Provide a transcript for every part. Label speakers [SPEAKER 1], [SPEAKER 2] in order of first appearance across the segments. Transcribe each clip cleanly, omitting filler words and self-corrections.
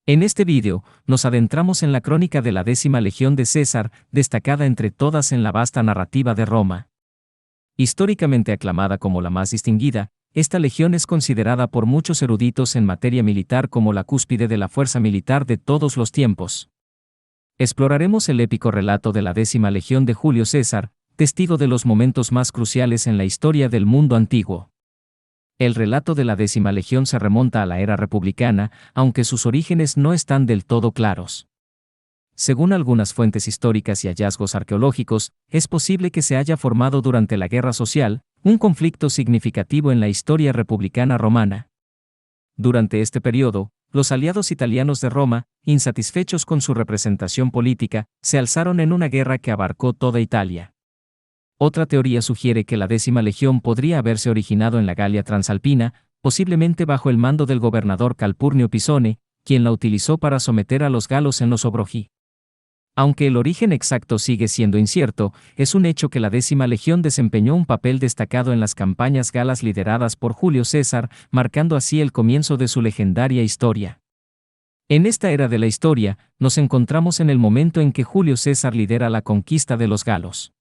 [SPEAKER 1] En este vídeo, nos adentramos en la crónica de la 10ª Legión de César, destacada entre todas en la vasta narrativa de Roma. Históricamente aclamada como la más distinguida, esta legión es considerada por muchos eruditos en materia militar como la cúspide de la fuerza militar de todos los tiempos. Exploraremos el épico relato de la 10ª Legión de Julio César, testigo de los momentos más cruciales en la historia del mundo antiguo. El relato de la 10ª Legión se remonta a la era republicana, aunque sus orígenes no están del todo claros. Según algunas fuentes históricas y hallazgos arqueológicos, es posible que se haya formado durante la Guerra Social, un conflicto significativo en la historia republicana romana. Durante este periodo, los aliados italianos de Roma, insatisfechos con su representación política, se alzaron en una guerra que abarcó toda Italia. Otra teoría sugiere que la 10ª Legión podría haberse originado en la Galia Transalpina, posiblemente bajo el mando del gobernador Calpurnio Pisone, quien la utilizó para someter a los galos en los Obrogi. Aunque el origen exacto sigue siendo incierto, es un hecho que la 10ª Legión desempeñó un papel destacado en las campañas galas lideradas por Julio César, marcando así el comienzo de su legendaria historia. En esta era de la historia, nos encontramos en el momento en que Julio César lidera la conquista de los galos.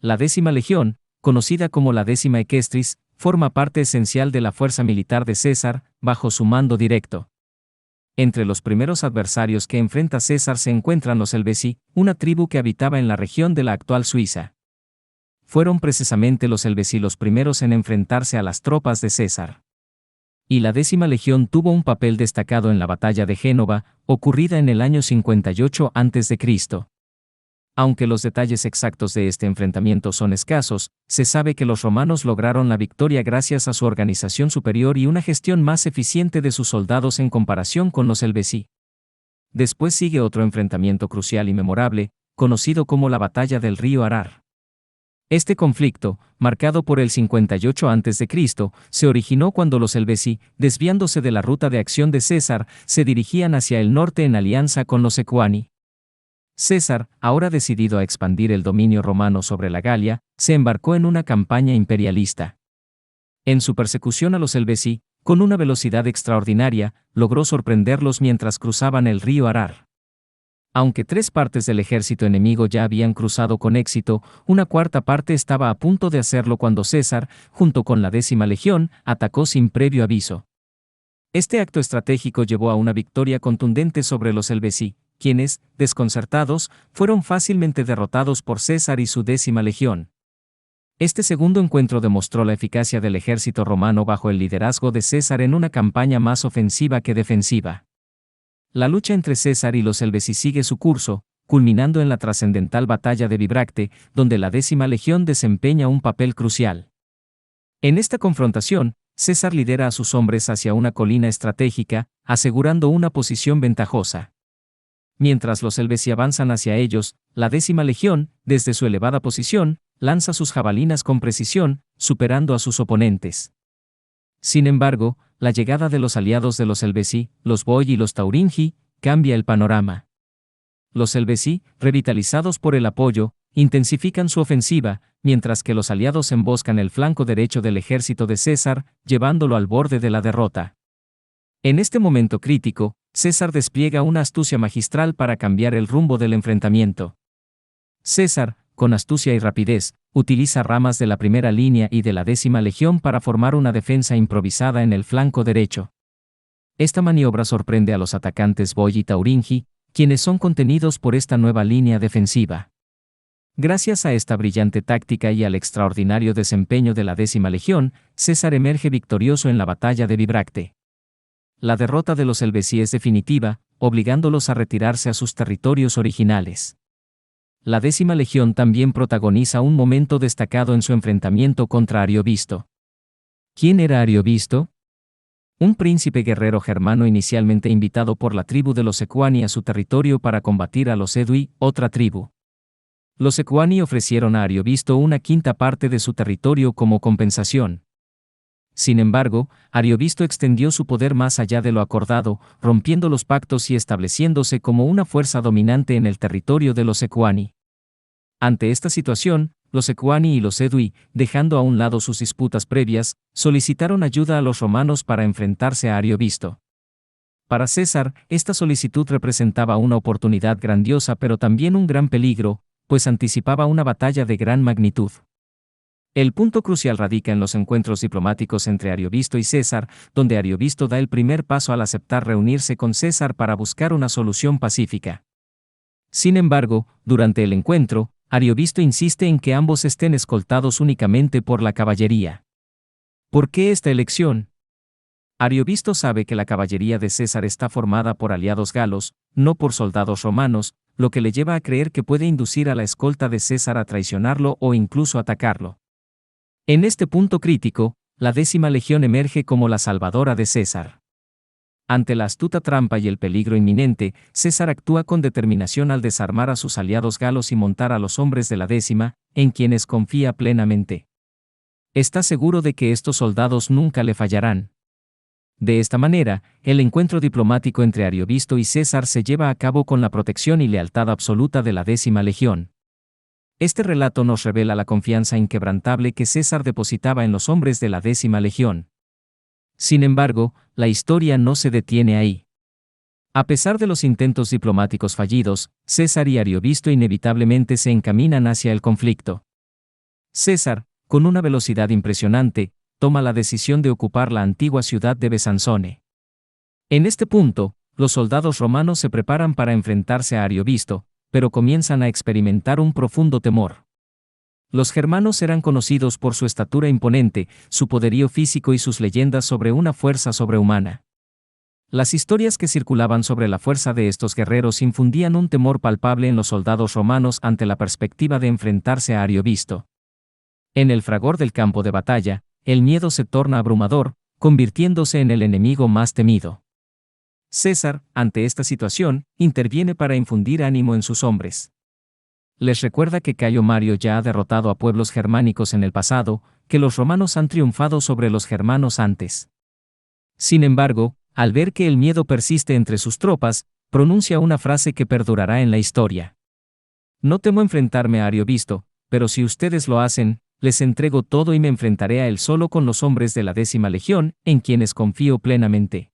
[SPEAKER 1] La 10ª Legión, conocida como la 10ª Equestris, forma parte esencial de la fuerza militar de César, bajo su mando directo. Entre los primeros adversarios que enfrenta César se encuentran los Helvecii, una tribu que habitaba en la región de la actual Suiza. Fueron precisamente los Helvecii los primeros en enfrentarse a las tropas de César. Y la 10ª Legión tuvo un papel destacado en la batalla de Génova, ocurrida en el año 58 a.C. Aunque los detalles exactos de este enfrentamiento son escasos, se sabe que los romanos lograron la victoria gracias a su organización superior y una gestión más eficiente de sus soldados en comparación con los Helvecii. Después sigue otro enfrentamiento crucial y memorable, conocido como la Batalla del río Arar. Este conflicto, marcado por el 58 a.C., se originó cuando los Helvecii, desviándose de la ruta de acción de César, se dirigían hacia el norte en alianza con los Sequani. César, ahora decidido a expandir el dominio romano sobre la Galia, se embarcó en una campaña imperialista. En su persecución a los Helvecii, con una velocidad extraordinaria, logró sorprenderlos mientras cruzaban el río Arar. Aunque 3 partes del ejército enemigo ya habían cruzado con éxito, una cuarta parte estaba a punto de hacerlo cuando César, junto con la 10ª Legión, atacó sin previo aviso. Este acto estratégico llevó a una victoria contundente sobre los Helvecii, quienes, desconcertados, fueron fácilmente derrotados por César y su 10ª Legión. Este segundo encuentro demostró la eficacia del ejército romano bajo el liderazgo de César en una campaña más ofensiva que defensiva. La lucha entre César y los Helvecii sigue su curso, culminando en la trascendental batalla de Bibracte, donde la 10ª Legión desempeña un papel crucial. En esta confrontación, César lidera a sus hombres hacia una colina estratégica, asegurando una posición ventajosa. Mientras los Helvecii avanzan hacia ellos, la 10ª Legión, desde su elevada posición, lanza sus jabalinas con precisión, superando a sus oponentes. Sin embargo, la llegada de los aliados de los Helvecii, los Boii y los Tauringi, cambia el panorama. Los Helvecii, revitalizados por el apoyo, intensifican su ofensiva, mientras que los aliados emboscan el flanco derecho del ejército de César, llevándolo al borde de la derrota. En este momento crítico, César despliega una astucia magistral para cambiar el rumbo del enfrentamiento. César, con astucia y rapidez, utiliza ramas de la primera línea y de la 10ª Legión para formar una defensa improvisada en el flanco derecho. Esta maniobra sorprende a los atacantes Boii y Tauringi, quienes son contenidos por esta nueva línea defensiva. Gracias a esta brillante táctica y al extraordinario desempeño de la 10ª Legión, César emerge victorioso en la batalla de Bibracte. La derrota de los Helvecii es definitiva, obligándolos a retirarse a sus territorios originales. La 10ª Legión también protagoniza un momento destacado en su enfrentamiento contra Ariovisto. ¿Quién era Ariovisto? Un príncipe guerrero germano inicialmente invitado por la tribu de los Sequani a su territorio para combatir a los Aedui, otra tribu. Los Sequani ofrecieron a Ariovisto una quinta parte de su territorio como compensación. Sin embargo, Ariovisto extendió su poder más allá de lo acordado, rompiendo los pactos y estableciéndose como una fuerza dominante en el territorio de los Sequani. Ante esta situación, los Sequani y los Aedui, dejando a un lado sus disputas previas, solicitaron ayuda a los romanos para enfrentarse a Ariovisto. Para César, esta solicitud representaba una oportunidad grandiosa pero también un gran peligro, pues anticipaba una batalla de gran magnitud. El punto crucial radica en los encuentros diplomáticos entre Ariovisto y César, donde Ariovisto da el primer paso al aceptar reunirse con César para buscar una solución pacífica. Sin embargo, durante el encuentro, Ariovisto insiste en que ambos estén escoltados únicamente por la caballería. ¿Por qué esta elección? Ariovisto sabe que la caballería de César está formada por aliados galos, no por soldados romanos, lo que le lleva a creer que puede inducir a la escolta de César a traicionarlo o incluso atacarlo. En este punto crítico, la 10ª legión emerge como la salvadora de César. Ante la astuta trampa y el peligro inminente, César actúa con determinación al desarmar a sus aliados galos y montar a los hombres de la 10ª, en quienes confía plenamente. Está seguro de que estos soldados nunca le fallarán. De esta manera, el encuentro diplomático entre Ariovisto y César se lleva a cabo con la protección y lealtad absoluta de la 10ª legión. Este relato nos revela la confianza inquebrantable que César depositaba en los hombres de la 10ª legión. Sin embargo, la historia no se detiene ahí. A pesar de los intentos diplomáticos fallidos, César y Ariovisto inevitablemente se encaminan hacia el conflicto. César, con una velocidad impresionante, toma la decisión de ocupar la antigua ciudad de Besancone. En este punto, los soldados romanos se preparan para enfrentarse a Ariovisto, pero comienzan a experimentar un profundo temor. Los germanos eran conocidos por su estatura imponente, su poderío físico y sus leyendas sobre una fuerza sobrehumana. Las historias que circulaban sobre la fuerza de estos guerreros infundían un temor palpable en los soldados romanos ante la perspectiva de enfrentarse a Ariovisto. En el fragor del campo de batalla, el miedo se torna abrumador, convirtiéndose en el enemigo más temido. César, ante esta situación, interviene para infundir ánimo en sus hombres. Les recuerda que Cayo Mario ya ha derrotado a pueblos germánicos en el pasado, que los romanos han triunfado sobre los germanos antes. Sin embargo, al ver que el miedo persiste entre sus tropas, pronuncia una frase que perdurará en la historia. No temo enfrentarme a Ariovisto, pero si ustedes lo hacen, les entrego todo y me enfrentaré a él solo con los hombres de la 10ª legión, en quienes confío plenamente.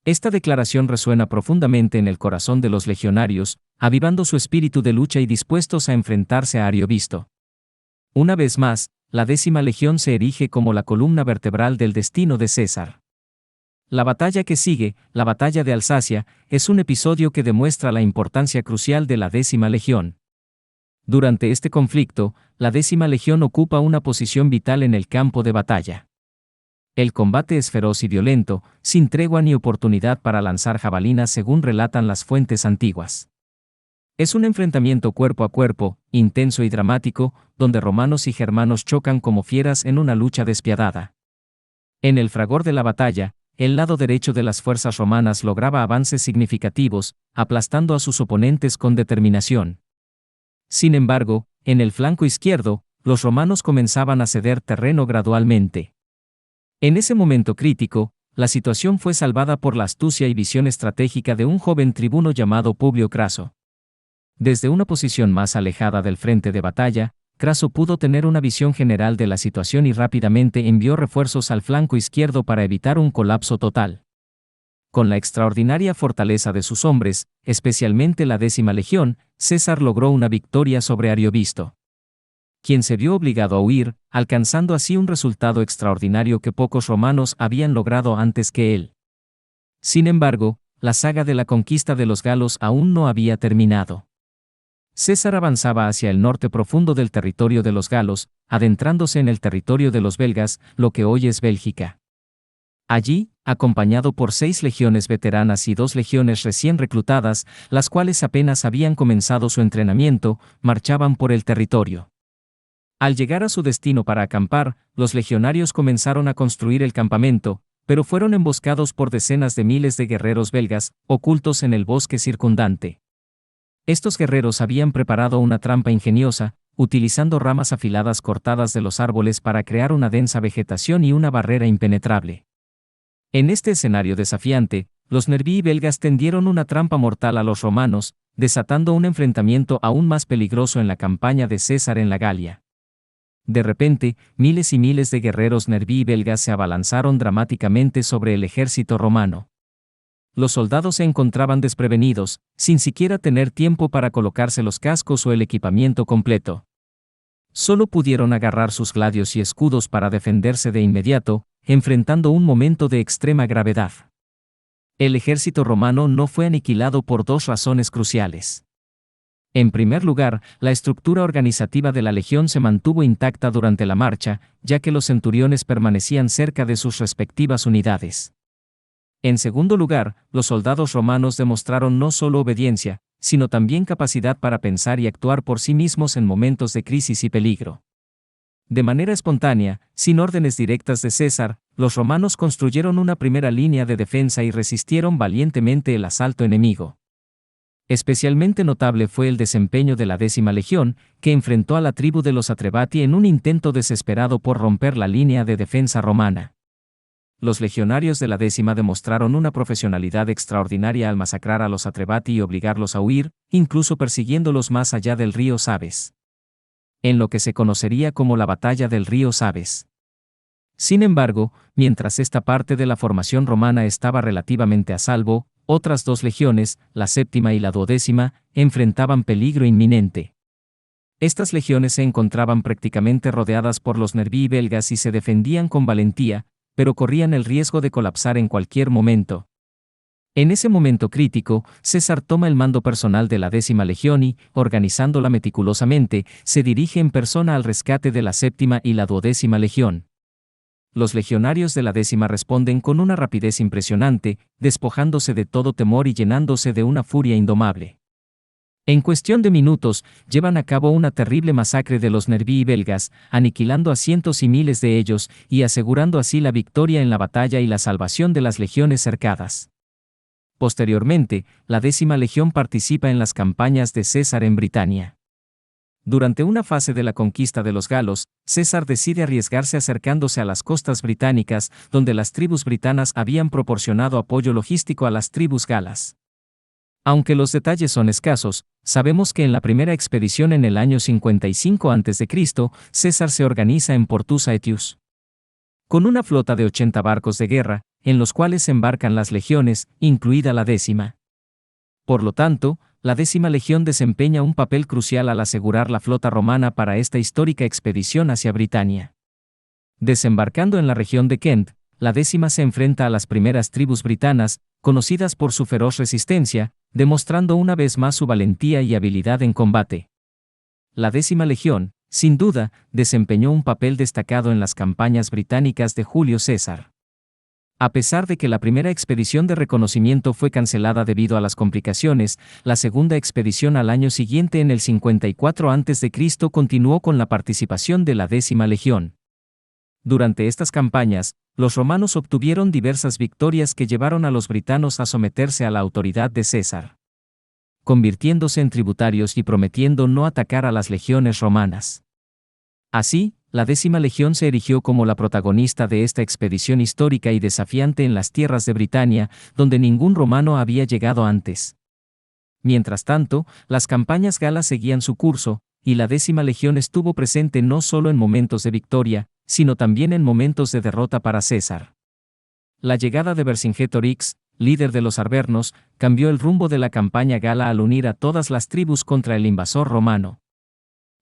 [SPEAKER 1] Esta declaración resuena profundamente en el corazón de los legionarios, avivando su espíritu de lucha y dispuestos a enfrentarse a Ariovisto. Una vez más, la 10ª legión se erige como la columna vertebral del destino de César. La batalla que sigue, la batalla de Alsacia, es un episodio que demuestra la importancia crucial de la 10ª legión. Durante este conflicto, la 10ª legión ocupa una posición vital en el campo de batalla. El combate es feroz y violento, sin tregua ni oportunidad para lanzar jabalinas según relatan las fuentes antiguas. Es un enfrentamiento cuerpo a cuerpo, intenso y dramático, donde romanos y germanos chocan como fieras en una lucha despiadada. En el fragor de la batalla, el lado derecho de las fuerzas romanas lograba avances significativos, aplastando a sus oponentes con determinación. Sin embargo, en el flanco izquierdo, los romanos comenzaban a ceder terreno gradualmente. En ese momento crítico, la situación fue salvada por la astucia y visión estratégica de un joven tribuno llamado Publio Craso. Desde una posición más alejada del frente de batalla, Craso pudo tener una visión general de la situación y rápidamente envió refuerzos al flanco izquierdo para evitar un colapso total. Con la extraordinaria fortaleza de sus hombres, especialmente la 10ª legión, César logró una victoria sobre Ariovisto, quien se vio obligado a huir, alcanzando así un resultado extraordinario que pocos romanos habían logrado antes que él. Sin embargo, la saga de la conquista de los galos aún no había terminado. César avanzaba hacia el norte profundo del territorio de los galos, adentrándose en el territorio de los belgas, lo que hoy es Bélgica. Allí, acompañado por 6 legiones veteranas y 2 legiones recién reclutadas, las cuales apenas habían comenzado su entrenamiento, marchaban por el territorio. Al llegar a su destino para acampar, los legionarios comenzaron a construir el campamento, pero fueron emboscados por decenas de miles de guerreros belgas, ocultos en el bosque circundante. Estos guerreros habían preparado una trampa ingeniosa, utilizando ramas afiladas cortadas de los árboles para crear una densa vegetación y una barrera impenetrable. En este escenario desafiante, los nervii belgas tendieron una trampa mortal a los romanos, desatando un enfrentamiento aún más peligroso en la campaña de César en la Galia. De repente, miles y miles de guerreros nervii belgas se abalanzaron dramáticamente sobre el ejército romano. Los soldados se encontraban desprevenidos, sin siquiera tener tiempo para colocarse los cascos o el equipamiento completo. Solo pudieron agarrar sus gladios y escudos para defenderse de inmediato, enfrentando un momento de extrema gravedad. El ejército romano no fue aniquilado por dos razones cruciales. En primer lugar, la estructura organizativa de la legión se mantuvo intacta durante la marcha, ya que los centuriones permanecían cerca de sus respectivas unidades. En segundo lugar, los soldados romanos demostraron no solo obediencia, sino también capacidad para pensar y actuar por sí mismos en momentos de crisis y peligro. De manera espontánea, sin órdenes directas de César, los romanos construyeron una primera línea de defensa y resistieron valientemente el asalto enemigo. Especialmente notable fue el desempeño de la 10ª Legión, que enfrentó a la tribu de los Atrebati en un intento desesperado por romper la línea de defensa romana. Los legionarios de la 10ª demostraron una profesionalidad extraordinaria al masacrar a los Atrebati y obligarlos a huir, incluso persiguiéndolos más allá del río Sabes, en lo que se conocería como la Batalla del río Sabes. Sin embargo, mientras esta parte de la formación romana estaba relativamente a salvo, otras dos legiones, la 7ª y la 12ª, enfrentaban peligro inminente. Estas legiones se encontraban prácticamente rodeadas por los nervii belgas y se defendían con valentía, pero corrían el riesgo de colapsar en cualquier momento. En ese momento crítico, César toma el mando personal de la 10ª Legión y, organizándola meticulosamente, se dirige en persona al rescate de la 7ª y la 12ª Legión. Los legionarios de la 10ª responden con una rapidez impresionante, despojándose de todo temor y llenándose de una furia indomable. En cuestión de minutos, llevan a cabo una terrible masacre de los nervii belgas, aniquilando a cientos y miles de ellos, y asegurando así la victoria en la batalla y la salvación de las legiones cercadas. Posteriormente, la 10ª Legión participa en las campañas de César en Britania. Durante una fase de la conquista de los galos, César decide arriesgarse acercándose a las costas británicas, donde las tribus britanas habían proporcionado apoyo logístico a las tribus galas. Aunque los detalles son escasos, sabemos que en la primera expedición en el año 55 a.C., César se organiza en Portus Aetius, con una flota de 80 barcos de guerra, en los cuales se embarcan las legiones, incluida la 10ª. Por lo tanto, la 10ª Legión desempeña un papel crucial al asegurar la flota romana para esta histórica expedición hacia Britania. Desembarcando en la región de Kent, la 10ª se enfrenta a las primeras tribus britanas, conocidas por su feroz resistencia, demostrando una vez más su valentía y habilidad en combate. La 10ª Legión, sin duda, desempeñó un papel destacado en las campañas británicas de Julio César. A pesar de que la primera expedición de reconocimiento fue cancelada debido a las complicaciones, la segunda expedición al año siguiente en el 54 a.C. continuó con la participación de la 10ª Legión. Durante estas campañas, los romanos obtuvieron diversas victorias que llevaron a los britanos a someterse a la autoridad de César, convirtiéndose en tributarios y prometiendo no atacar a las legiones romanas. Así, la 10ª Legión se erigió como la protagonista de esta expedición histórica y desafiante en las tierras de Britania, donde ningún romano había llegado antes. Mientras tanto, las campañas galas seguían su curso, y la 10ª Legión estuvo presente no solo en momentos de victoria, sino también en momentos de derrota para César. La llegada de Vercingetorix, líder de los arvernos, cambió el rumbo de la campaña gala al unir a todas las tribus contra el invasor romano.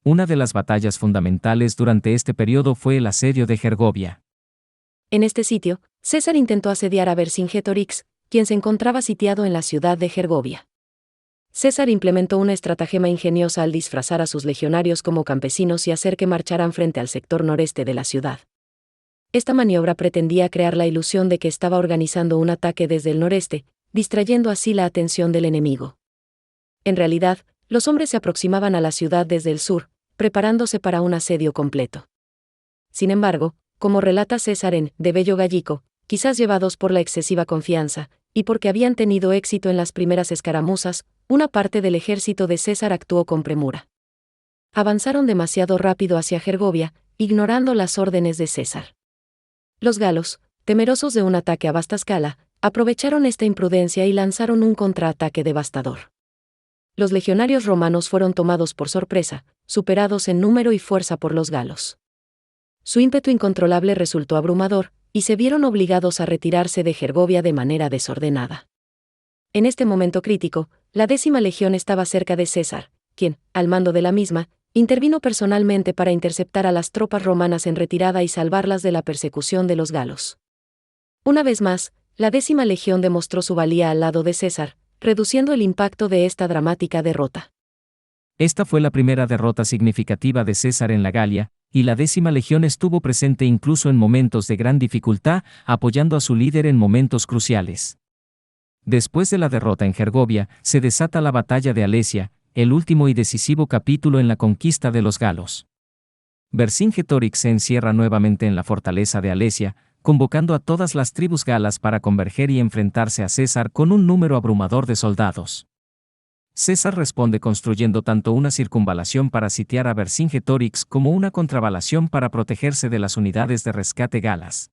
[SPEAKER 1] Una de las batallas fundamentales durante este periodo fue el asedio de Gergovia.
[SPEAKER 2] En este sitio, César intentó asediar a Vercingetorix, quien se encontraba sitiado en la ciudad de Gergovia. César implementó una estratagema ingeniosa al disfrazar a sus legionarios como campesinos y hacer que marcharan frente al sector noreste de la ciudad. Esta maniobra pretendía crear la ilusión de que estaba organizando un ataque desde el noreste, distrayendo así la atención del enemigo. En realidad, los hombres se aproximaban a la ciudad desde el sur, preparándose para un asedio completo. Sin embargo, como relata César en De Bello Gallico, quizás llevados por la excesiva confianza, y porque habían tenido éxito en las primeras escaramuzas, una parte del ejército de César actuó con premura. Avanzaron demasiado rápido hacia Gergovia, ignorando las órdenes de César. Los galos, temerosos de un ataque a vasta escala, aprovecharon esta imprudencia y lanzaron un contraataque devastador. Los legionarios romanos fueron tomados por sorpresa, superados en número y fuerza por los galos. Su ímpetu incontrolable resultó abrumador, y se vieron obligados a retirarse de Gergovia de manera desordenada. En este momento crítico, la 10ª legión estaba cerca de César, quien, al mando de la misma, intervino personalmente para interceptar a las tropas romanas en retirada y salvarlas de la persecución de los galos. Una vez más, la 10ª legión demostró su valía al lado de César, reduciendo el impacto de esta dramática derrota.
[SPEAKER 1] Esta fue la primera derrota significativa de César en la Galia, y la 10ª legión estuvo presente incluso en momentos de gran dificultad, apoyando a su líder en momentos cruciales. Después de la derrota en Gergovia, se desata la batalla de Alesia, el último y decisivo capítulo en la conquista de los galos. Vercingetorix se encierra nuevamente en la fortaleza de Alesia, convocando a todas las tribus galas para converger y enfrentarse a César con un número abrumador de soldados. César responde construyendo tanto una circunvalación para sitiar a Vercingetorix como una contravalación para protegerse de las unidades de rescate galas.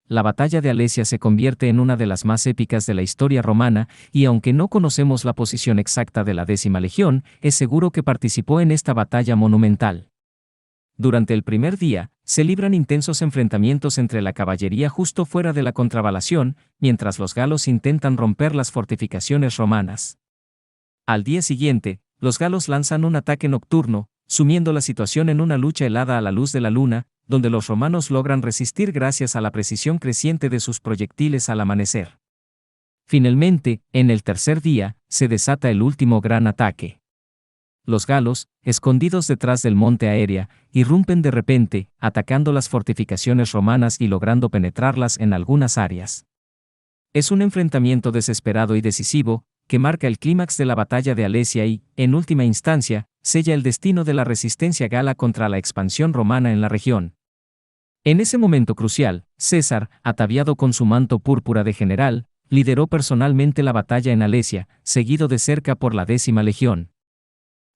[SPEAKER 1] La batalla de Alesia se convierte en una de las más épicas de la historia romana, y aunque no conocemos la posición exacta de la 10ª legión, es seguro que participó en esta batalla monumental. Durante el primer día, se libran intensos enfrentamientos entre la caballería justo fuera de la contravalación, mientras los galos intentan romper las fortificaciones romanas. Al día siguiente, los galos lanzan un ataque nocturno, sumiendo la situación en una lucha helada a la luz de la luna, donde los romanos logran resistir gracias a la precisión creciente de sus proyectiles al amanecer. Finalmente, en el tercer día, se desata el último gran ataque. Los galos, escondidos detrás del monte Aérea, irrumpen de repente, atacando las fortificaciones romanas y logrando penetrarlas en algunas áreas. Es un enfrentamiento desesperado y decisivo, que marca el clímax de la batalla de Alesia y, en última instancia, sella el destino de la resistencia gala contra la expansión romana en la región. En ese momento crucial, César, ataviado con su manto púrpura de general, lideró personalmente la batalla en Alesia, seguido de cerca por la 10ª legión.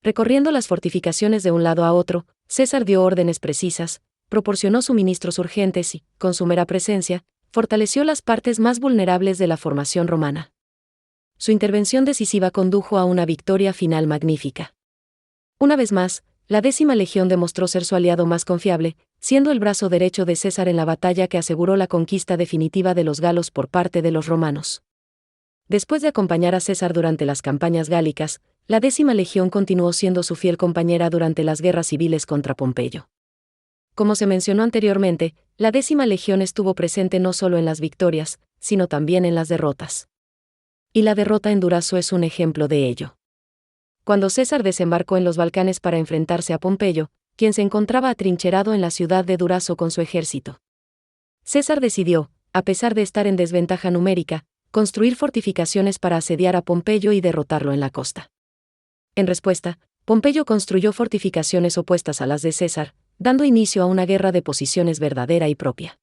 [SPEAKER 2] Recorriendo las fortificaciones de un lado a otro, César dio órdenes precisas, proporcionó suministros urgentes y, con su mera presencia, fortaleció las partes más vulnerables de la formación romana. Su intervención decisiva condujo a una victoria final magnífica. Una vez más, la 10ª legión demostró ser su aliado más confiable, siendo el brazo derecho de César en la batalla que aseguró la conquista definitiva de los galos por parte de los romanos. Después de acompañar a César durante las campañas gálicas, la 10ª legión continuó siendo su fiel compañera durante las guerras civiles contra Pompeyo. Como se mencionó anteriormente, la 10ª legión estuvo presente no solo en las victorias, sino también en las derrotas. Y la derrota en Durazo es un ejemplo de ello. Cuando César desembarcó en los Balcanes para enfrentarse a Pompeyo, quien se encontraba atrincherado en la ciudad de Durazo con su ejército, César decidió, a pesar de estar en desventaja numérica, construir fortificaciones para asediar a Pompeyo y derrotarlo en la costa. En respuesta, Pompeyo construyó fortificaciones opuestas a las de César, dando inicio a una guerra de posiciones verdadera y propia.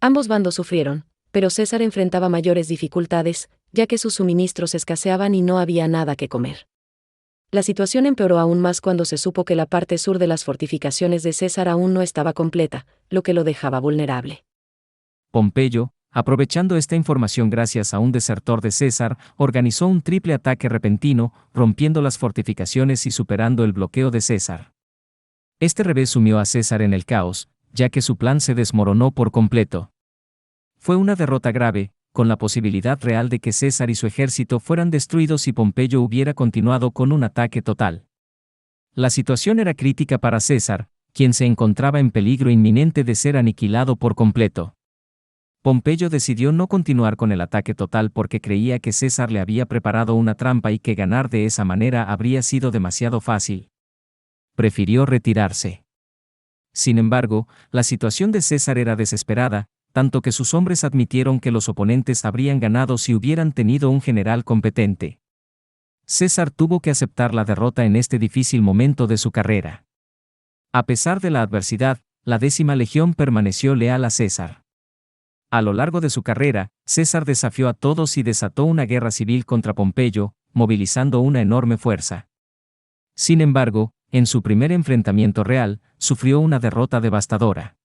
[SPEAKER 2] Ambos bandos sufrieron, pero César enfrentaba mayores dificultades, ya que sus suministros escaseaban y no había nada que comer. La situación empeoró aún más cuando se supo que la parte sur de las fortificaciones de César aún no estaba completa, lo que lo dejaba vulnerable.
[SPEAKER 1] Pompeyo, aprovechando esta información gracias a un desertor de César, organizó un triple ataque repentino, rompiendo las fortificaciones y superando el bloqueo de César. Este revés sumió a César en el caos, ya que su plan se desmoronó por completo. Fue una derrota grave, con la posibilidad real de que César y su ejército fueran destruidos si Pompeyo hubiera continuado con un ataque total. La situación era crítica para César, quien se encontraba en peligro inminente de ser aniquilado por completo. Pompeyo decidió no continuar con el ataque total porque creía que César le había preparado una trampa y que ganar de esa manera habría sido demasiado fácil. Prefirió retirarse. Sin embargo, la situación de César era desesperada, tanto que sus hombres admitieron que los oponentes habrían ganado si hubieran tenido un general competente. César tuvo que aceptar la derrota en este difícil momento de su carrera. A pesar de la adversidad, la 10ª legión permaneció leal a César. A lo largo de su carrera, César desafió a todos y desató una guerra civil contra Pompeyo, movilizando una enorme fuerza. Sin embargo, en su primer enfrentamiento real, sufrió una derrota devastadora.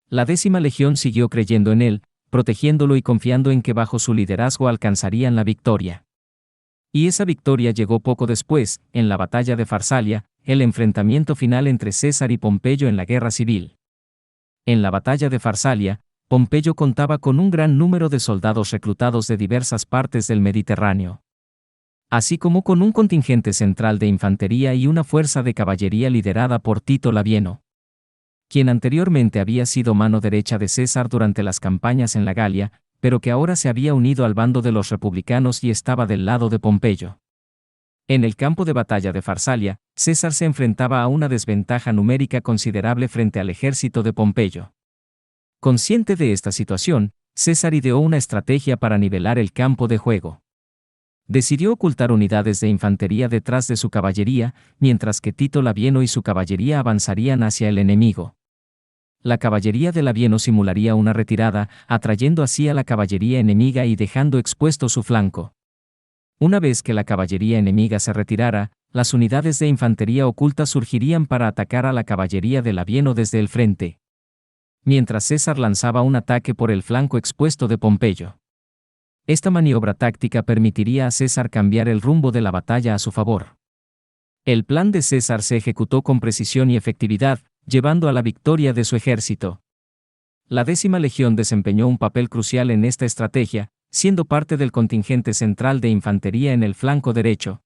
[SPEAKER 1] La 10ª legión siguió creyendo en él, protegiéndolo y confiando en que bajo su liderazgo alcanzarían la victoria. Y esa victoria llegó poco después, en la batalla de Farsalia, el enfrentamiento final entre César y Pompeyo en la guerra civil. En la batalla de Farsalia, Pompeyo contaba con un gran número de soldados reclutados de diversas partes del Mediterráneo, así como con un contingente central de infantería y una fuerza de caballería liderada por Tito Labieno, quien anteriormente había sido mano derecha de César durante las campañas en la Galia, pero que ahora se había unido al bando de los republicanos y estaba del lado de Pompeyo. En el campo de batalla de Farsalia, César se enfrentaba a una desventaja numérica considerable frente al ejército de Pompeyo. Consciente de esta situación, César ideó una estrategia para nivelar el campo de juego. Decidió ocultar unidades de infantería detrás de su caballería, mientras que Tito Labieno y su caballería avanzarían hacia el enemigo. La caballería de Labieno simularía una retirada, atrayendo así a la caballería enemiga y dejando expuesto su flanco. Una vez que la caballería enemiga se retirara, las unidades de infantería oculta surgirían para atacar a la caballería de Labieno desde el frente, mientras César lanzaba un ataque por el flanco expuesto de Pompeyo. Esta maniobra táctica permitiría a César cambiar el rumbo de la batalla a su favor. El plan de César se ejecutó con precisión y efectividad, llevando a la victoria de su ejército. La 10ª Legión desempeñó un papel crucial en esta estrategia, siendo parte del contingente central de infantería en el flanco derecho.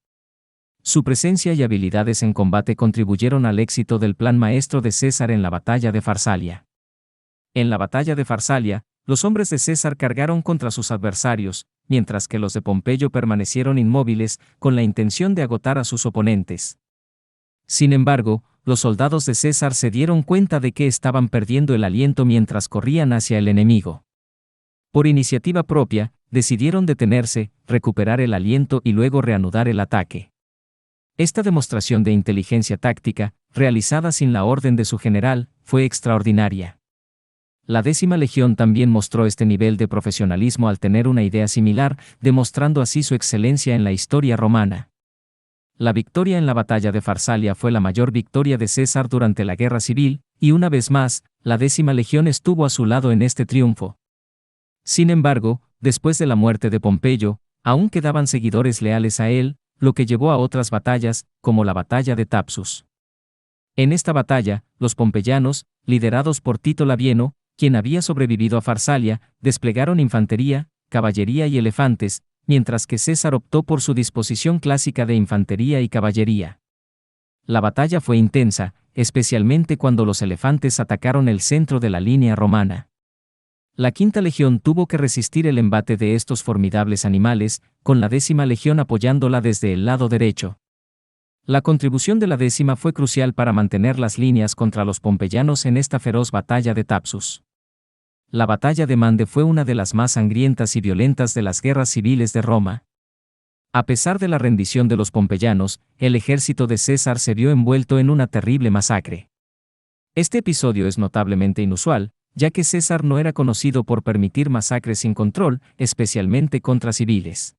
[SPEAKER 1] Su presencia y habilidades en combate contribuyeron al éxito del plan maestro de César en la batalla de Farsalia. En la batalla de Farsalia, los hombres de César cargaron contra sus adversarios, mientras que los de Pompeyo permanecieron inmóviles, con la intención de agotar a sus oponentes. Sin embargo, los soldados de César se dieron cuenta de que estaban perdiendo el aliento mientras corrían hacia el enemigo. Por iniciativa propia, decidieron detenerse, recuperar el aliento y luego reanudar el ataque. Esta demostración de inteligencia táctica, realizada sin la orden de su general, fue extraordinaria. La 10ª Legión también mostró este nivel de profesionalismo al tener una idea similar, demostrando así su excelencia en la historia romana. La victoria en la batalla de Farsalia fue la mayor victoria de César durante la guerra civil, y una vez más, la 10ª Legión estuvo a su lado en este triunfo. Sin embargo, después de la muerte de Pompeyo, aún quedaban seguidores leales a él, lo que llevó a otras batallas, como la batalla de Thapsus. En esta batalla, los pompeyanos, liderados por Tito Labieno, quien había sobrevivido a Farsalia, desplegaron infantería, caballería y elefantes, mientras que César optó por su disposición clásica de infantería y caballería. La batalla fue intensa, especialmente cuando los elefantes atacaron el centro de la línea romana. La 5ª Legión tuvo que resistir el embate de estos formidables animales, con la 10ª Legión apoyándola desde el lado derecho. La contribución de la 10ª fue crucial para mantener las líneas contra los pompeyanos en esta feroz batalla de Thapsus. La batalla de Mande fue una de las más sangrientas y violentas de las guerras civiles de Roma. A pesar de la rendición de los pompeyanos, el ejército de César se vio envuelto en una terrible masacre. Este episodio es notablemente inusual, ya que César no era conocido por permitir masacres sin control, especialmente contra civiles.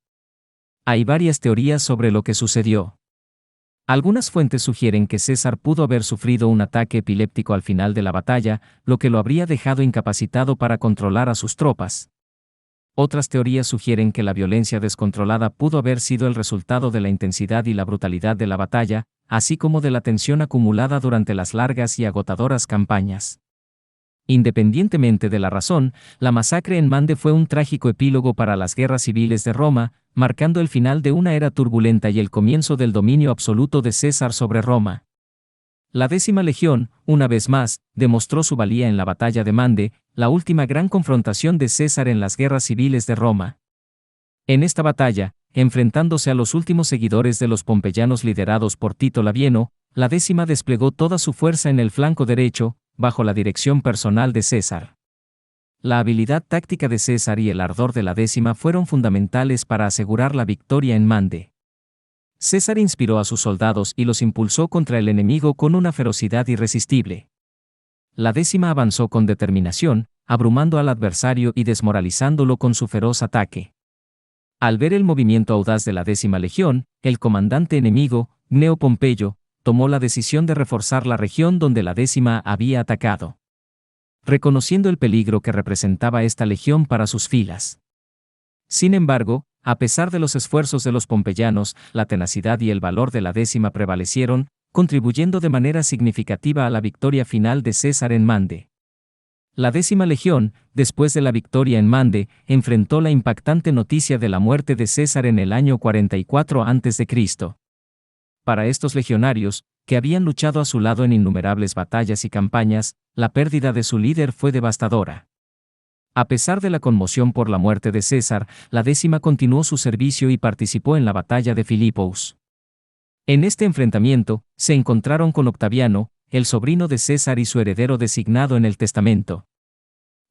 [SPEAKER 1] Hay varias teorías sobre lo que sucedió. Algunas fuentes sugieren que César pudo haber sufrido un ataque epiléptico al final de la batalla, lo que lo habría dejado incapacitado para controlar a sus tropas. Otras teorías sugieren que la violencia descontrolada pudo haber sido el resultado de la intensidad y la brutalidad de la batalla, así como de la tensión acumulada durante las largas y agotadoras campañas. Independientemente de la razón, la masacre en Mande fue un trágico epílogo para las guerras civiles de Roma, marcando el final de una era turbulenta y el comienzo del dominio absoluto de César sobre Roma. La 10ª Legión, una vez más, demostró su valía en la batalla de Mande, la última gran confrontación de César en las guerras civiles de Roma. En esta batalla, enfrentándose a los últimos seguidores de los pompeyanos liderados por Tito Labieno, la 10ª desplegó toda su fuerza en el flanco derecho, bajo la dirección personal de César. La habilidad táctica de César y el ardor de la 10ª fueron fundamentales para asegurar la victoria en Mande. César inspiró a sus soldados y los impulsó contra el enemigo con una ferocidad irresistible. La 10ª avanzó con determinación, abrumando al adversario y desmoralizándolo con su feroz ataque. Al ver el movimiento audaz de la 10ª Legión, el comandante enemigo, Gneo Pompeyo, tomó la decisión de reforzar la región donde la 10ª había atacado, reconociendo el peligro que representaba esta legión para sus filas. Sin embargo, a pesar de los esfuerzos de los pompeyanos, la tenacidad y el valor de la 10ª prevalecieron, contribuyendo de manera significativa a la victoria final de César en Mande. La 10ª Legión, después de la victoria en Mande, enfrentó la impactante noticia de la muerte de César en el año 44 a.C. Para estos legionarios, que habían luchado a su lado en innumerables batallas y campañas, la pérdida de su líder fue devastadora. A pesar de la conmoción por la muerte de César, la 10ª continuó su servicio y participó en la batalla de Filipos. En este enfrentamiento, se encontraron con Octaviano, el sobrino de César y su heredero designado en el testamento,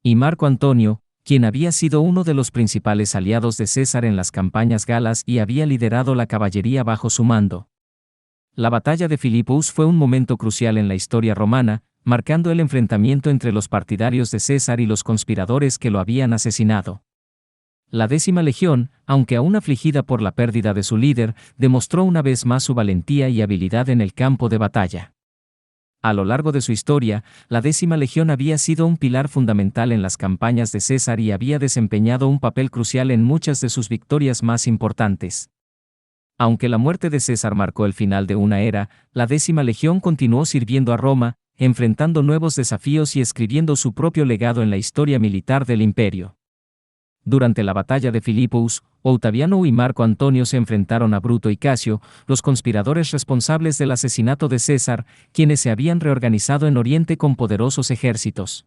[SPEAKER 1] y Marco Antonio, quien había sido uno de los principales aliados de César en las campañas galas y había liderado la caballería bajo su mando. La batalla de Filipos fue un momento crucial en la historia romana, marcando el enfrentamiento entre los partidarios de César y los conspiradores que lo habían asesinado. La 10ª Legión, aunque aún afligida por la pérdida de su líder, demostró una vez más su valentía y habilidad en el campo de batalla. A lo largo de su historia, la 10ª Legión había sido un pilar fundamental en las campañas de César y había desempeñado un papel crucial en muchas de sus victorias más importantes. Aunque la muerte de César marcó el final de una era, la 10ª Legión continuó sirviendo a Roma, enfrentando nuevos desafíos y escribiendo su propio legado en la historia militar del imperio. Durante la batalla de Filipos, Octaviano y Marco Antonio se enfrentaron a Bruto y Casio, los conspiradores responsables del asesinato de César, quienes se habían reorganizado en Oriente con poderosos ejércitos.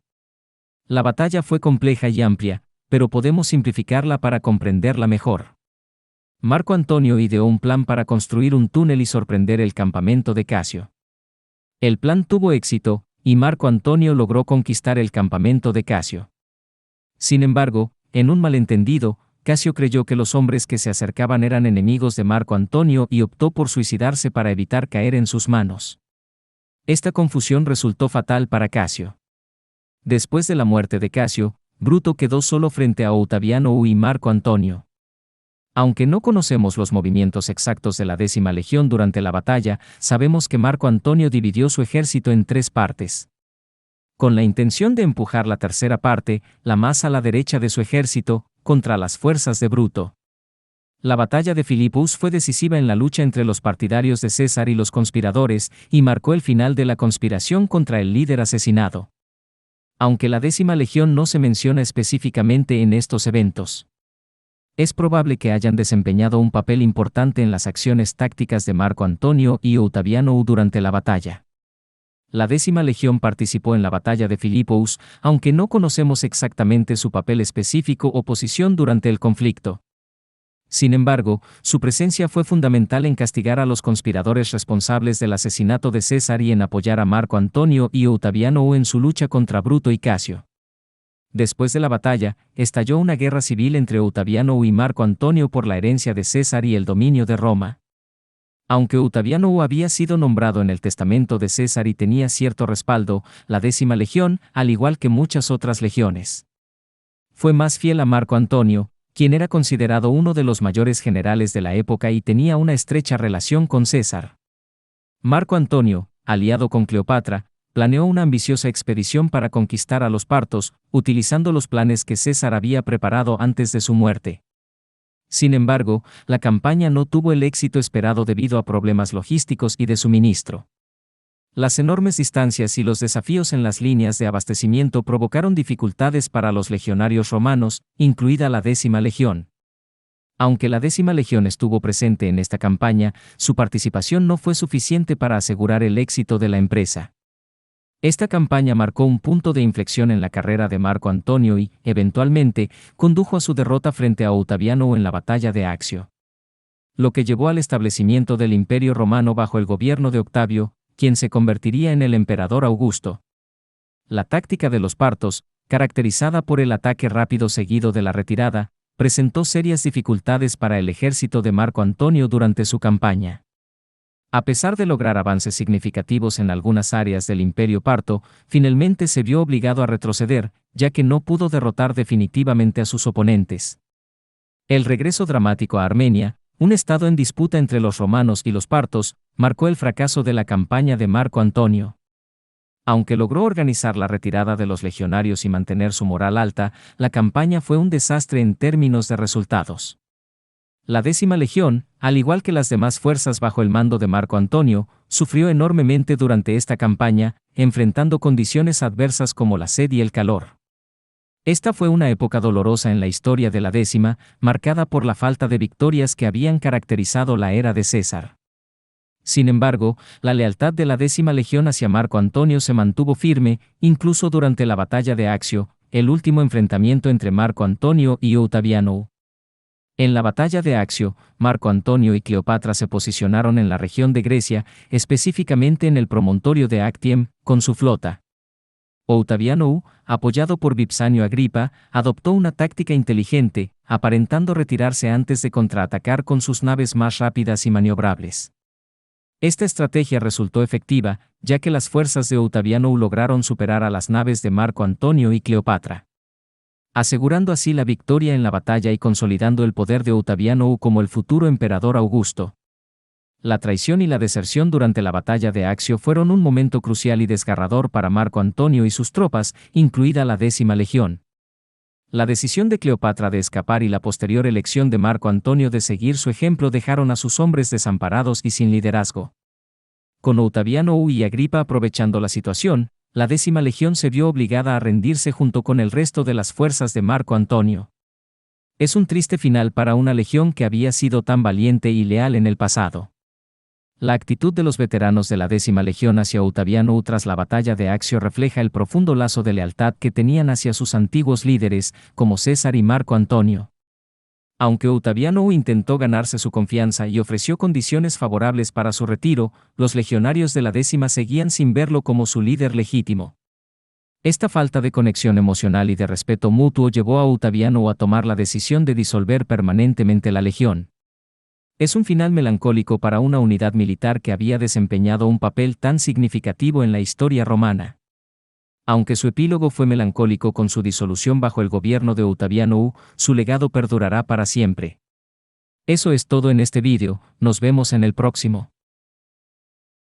[SPEAKER 1] La batalla fue compleja y amplia, pero podemos simplificarla para comprenderla mejor. Marco Antonio ideó un plan para construir un túnel y sorprender el campamento de Casio. El plan tuvo éxito, y Marco Antonio logró conquistar el campamento de Casio. Sin embargo, en un malentendido, Casio creyó que los hombres que se acercaban eran enemigos de Marco Antonio y optó por suicidarse para evitar caer en sus manos. Esta confusión resultó fatal para Casio. Después de la muerte de Casio, Bruto quedó solo frente a Octaviano y Marco Antonio. Aunque no conocemos los movimientos exactos de la 10ª Legión durante la batalla, sabemos que Marco Antonio dividió su ejército en 3 partes. Con la intención de empujar la tercera parte, la más a la derecha de su ejército, contra las fuerzas de Bruto. La batalla de Filipos fue decisiva en la lucha entre los partidarios de César y los conspiradores, y marcó el final de la conspiración contra el líder asesinado. Aunque la 10ª Legión no se menciona específicamente en estos eventos, es probable que hayan desempeñado un papel importante en las acciones tácticas de Marco Antonio y Octaviano durante la batalla. La 10ª Legión participó en la batalla de Filipos, aunque no conocemos exactamente su papel específico o posición durante el conflicto. Sin embargo, su presencia fue fundamental en castigar a los conspiradores responsables del asesinato de César y en apoyar a Marco Antonio y Octaviano en su lucha contra Bruto y Casio. Después de la batalla, estalló una guerra civil entre Octaviano y Marco Antonio por la herencia de César y el dominio de Roma. Aunque Octaviano había sido nombrado en el testamento de César y tenía cierto respaldo, la 10ª Legión, al igual que muchas otras legiones, fue más fiel a Marco Antonio, quien era considerado uno de los mayores generales de la época y tenía una estrecha relación con César. Marco Antonio, aliado con Cleopatra, planeó una ambiciosa expedición para conquistar a los partos, utilizando los planes que César había preparado antes de su muerte. Sin embargo, la campaña no tuvo el éxito esperado debido a problemas logísticos y de suministro. Las enormes distancias y los desafíos en las líneas de abastecimiento provocaron dificultades para los legionarios romanos, incluida la 10ª Legión. Aunque la 10ª Legión estuvo presente en esta campaña, su participación no fue suficiente para asegurar el éxito de la empresa. Esta campaña marcó un punto de inflexión en la carrera de Marco Antonio y, eventualmente, condujo a su derrota frente a Octaviano en la batalla de Accio, lo que llevó al establecimiento del Imperio Romano bajo el gobierno de Octavio, quien se convertiría en el emperador Augusto. La táctica de los partos, caracterizada por el ataque rápido seguido de la retirada, presentó serias dificultades para el ejército de Marco Antonio durante su campaña. A pesar de lograr avances significativos en algunas áreas del Imperio Parto, finalmente se vio obligado a retroceder, ya que no pudo derrotar definitivamente a sus oponentes. El regreso dramático a Armenia, un estado en disputa entre los romanos y los partos, marcó el fracaso de la campaña de Marco Antonio. Aunque logró organizar la retirada de los legionarios y mantener su moral alta, la campaña fue un desastre en términos de resultados. La 10ª Legión, al igual que las demás fuerzas bajo el mando de Marco Antonio, sufrió enormemente durante esta campaña, enfrentando condiciones adversas como la sed y el calor. Esta fue una época dolorosa en la historia de la 10ª, marcada por la falta de victorias que habían caracterizado la era de César. Sin embargo, la lealtad de la 10ª Legión hacia Marco Antonio se mantuvo firme, incluso durante la batalla de Accio, el último enfrentamiento entre Marco Antonio y Ottaviano. En la batalla de Accio, Marco Antonio y Cleopatra se posicionaron en la región de Grecia, específicamente en el promontorio de Actium, con su flota. Ottaviano, apoyado por Vipsanio Agripa, adoptó una táctica inteligente, aparentando retirarse antes de contraatacar con sus naves más rápidas y maniobrables. Esta estrategia resultó efectiva, ya que las fuerzas de Ottaviano lograron superar a las naves de Marco Antonio y Cleopatra, asegurando así la victoria en la batalla y consolidando el poder de Ottaviano como el futuro emperador Augusto. La traición y la deserción durante la batalla de Accio fueron un momento crucial y desgarrador para Marco Antonio y sus tropas, incluida la 10ª Legión. La decisión de Cleopatra de escapar y la posterior elección de Marco Antonio de seguir su ejemplo dejaron a sus hombres desamparados y sin liderazgo. Con Ottaviano y Agripa aprovechando la situación, la 10ª Legión se vio obligada a rendirse junto con el resto de las fuerzas de Marco Antonio. Es un triste final para una legión que había sido tan valiente y leal en el pasado. La actitud de los veteranos de la 10ª Legión hacia Ottaviano tras la batalla de Accio refleja el profundo lazo de lealtad que tenían hacia sus antiguos líderes, como César y Marco Antonio. Aunque Ottaviano intentó ganarse su confianza y ofreció condiciones favorables para su retiro, los legionarios de la 10ª seguían sin verlo como su líder legítimo. Esta falta de conexión emocional y de respeto mutuo llevó a Ottaviano a tomar la decisión de disolver permanentemente la legión. Es un final melancólico para una unidad militar que había desempeñado un papel tan significativo en la historia romana. Aunque su epílogo fue melancólico con su disolución bajo el gobierno de Ottaviano, su legado perdurará para siempre. Eso es todo en este vídeo, nos vemos en el próximo.